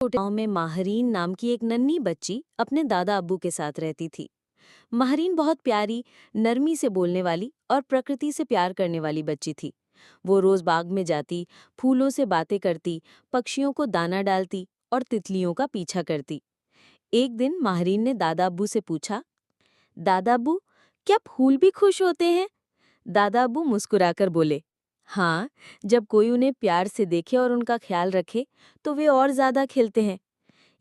छोटे गांव में माहरीन नाम की एक नन्ही बच्ची अपने दादा अब्बू के साथ रहती थी। माहरीन बहुत प्यारी, नरमी से बोलने वाली और प्रकृति से प्यार करने वाली बच्ची थी। वो रोज बाग में जाती, फूलों से बातें करती, पक्षियों को दाना डालती और तितलियों का पीछा करती। एक दिन माहरीन ने दादा अब्बू से पूछा, दादा अब्बू, क्या फूल भी खुश होते हैं? दादा अब्बू मुस्कुराकर बोले, हाँ, जब कोई उन्हें प्यार से देखे और उनका ख्याल रखे तो वे और ज्यादा खिलते हैं।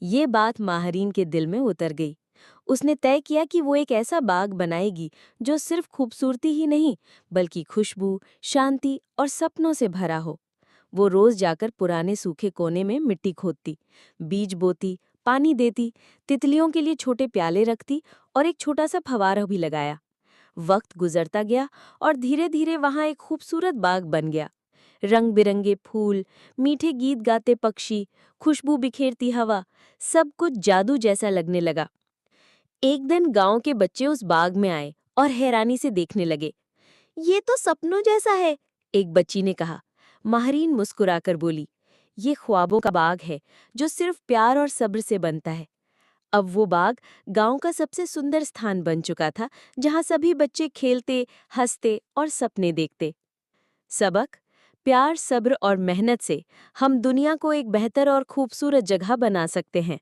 ये बात माहरीन के दिल में उतर गई। उसने तय किया कि वो एक ऐसा बाग बनाएगी जो सिर्फ खूबसूरती ही नहीं, बल्कि खुशबू, शांति और सपनों से भरा हो। वो रोज जाकर पुराने सूखे कोने में मिट्टी खोदती, बीज बोती, पानी देती, तितलियों के लिए छोटे प्याले रखती और एक छोटा सा फव्वारा भी लगाया। वक्त गुजरता गया और धीरे धीरे वहां एक खूबसूरत बाग बन गया। रंग बिरंगे फूल, मीठे गीत गाते पक्षी, खुशबू बिखेरती हवा, सब कुछ जादू जैसा लगने लगा। एक दिन गांव के बच्चे उस बाग में आए और हैरानी से देखने लगे। ये तो सपनों जैसा है, एक बच्ची ने कहा। माहरीन मुस्कुराकर बोली, ये ख्वाबों का बाग है जो सिर्फ प्यार और सब्र से बनता है। अब वो बाग गांव का सबसे सुंदर स्थान बन चुका था, जहां सभी बच्चे खेलते, हंसते और सपने देखते। सबक: प्यार, सब्र और मेहनत से हम दुनिया को एक बेहतर और खूबसूरत जगह बना सकते हैं।